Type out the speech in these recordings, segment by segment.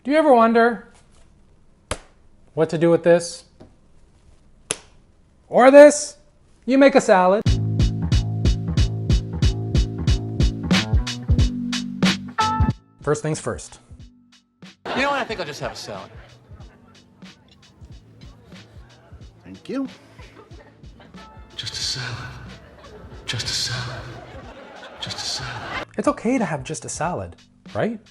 Do you ever wonder what to do with this? Or this? You make a salad. First things first. You know what? I think I'll just have a salad. Thank you. Just a salad. Just a salad. Just a salad. It's okay to have just a salad, right?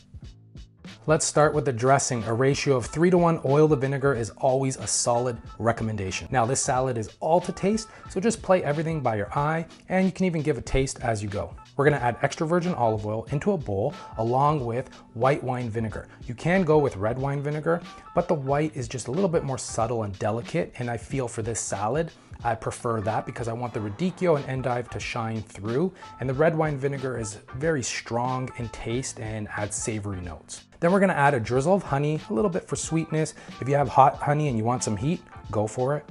Let's start with the dressing. A ratio of 3:1 oil to vinegar is always a solid recommendation. Now this salad is all to taste, so just play everything by your eye, and you can even give a taste as you go. We're gonna add extra virgin olive oil into a bowl along with white wine vinegar. You can go with red wine vinegar, but the white is just a little bit more subtle and delicate, and I feel for this salad, I prefer that because I want the radicchio and endive to shine through, and the red wine vinegar is very strong in taste and adds savory notes. Then we're gonna add a drizzle of honey, a little bit for sweetness. If you have hot honey and you want some heat, go for it.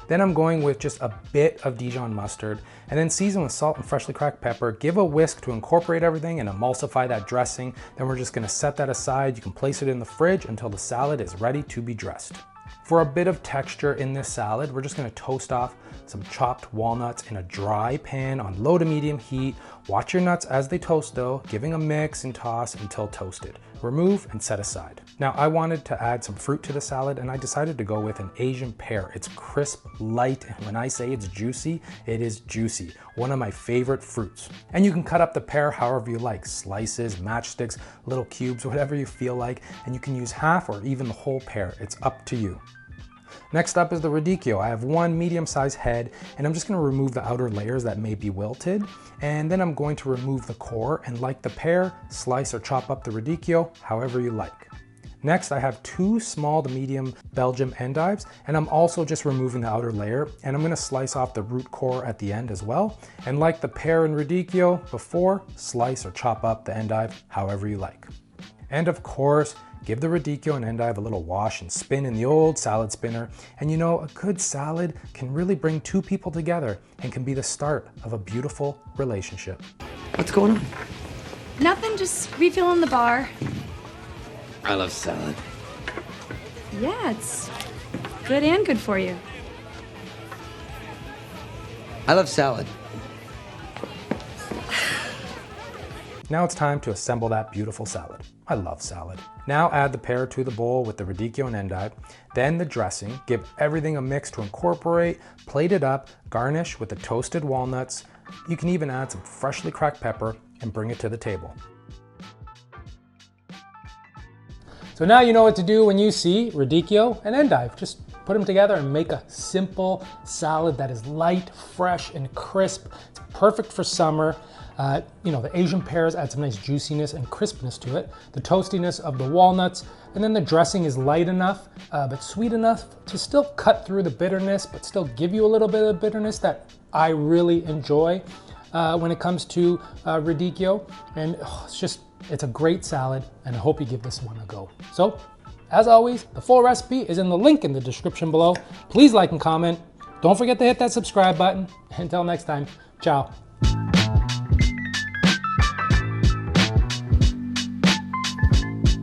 Then I'm going with just a bit of Dijon mustard, and then season with salt and freshly cracked pepper. Give a whisk to incorporate everything and emulsify that dressing. Then we're just gonna set that aside. You can place it in the fridge until the salad is ready to be dressed. For a bit of texture in this salad, we're just gonna toast off some chopped walnuts in a dry pan on low to medium heat. Watch your nuts as they toast though, giving a mix and toss until toasted. Remove and set aside. Now I wanted to add some fruit to the salad, and I decided to go with an Asian pear. It's crisp, light, and when I say it's juicy, it is juicy. One of my favorite fruits. And you can cut up the pear however you like, slices, matchsticks, little cubes, whatever you feel like, and you can use half or even the whole pear. It's up to you. Next up is the radicchio. I have one medium-sized head, and I'm just gonna remove the outer layers that may be wilted, and then I'm going to remove the core, and like the pear, slice or chop up the radicchio however you like. Next, I have two small to medium Belgian endives, and I'm also just removing the outer layer, and I'm gonna slice off the root core at the end as well. And like the pear and radicchio before, slice or chop up the endive however you like. And of course, give the radicchio and endive a little wash and spin in the old salad spinner. And you know, a good salad can really bring two people together and can be the start of a beautiful relationship. What's going on? Nothing, just refilling the bar. I love salad. Yeah, it's good and good for you. I love salad. Now it's time to assemble that beautiful salad. I love salad. Now add the pear to the bowl with the radicchio and endive, then the dressing. Give everything a mix to incorporate, plate it up, garnish with the toasted walnuts. You can even add some freshly cracked pepper and bring it to the table. So now you know what to do when you see radicchio and endive. Just put them together and make a simple salad that is light, fresh, and crisp. It's perfect for summer. You know, the Asian pears add some nice juiciness and crispness to it. The toastiness of the walnuts, and then the dressing is light enough, but sweet enough to still cut through the bitterness, but still give you a little bit of bitterness that I really enjoy when it comes to radicchio. And it's a great salad, and I hope you give this one a go. So, as always, the full recipe is in the link in the description below. Please like and comment. Don't forget to hit that subscribe button. Until next time, ciao.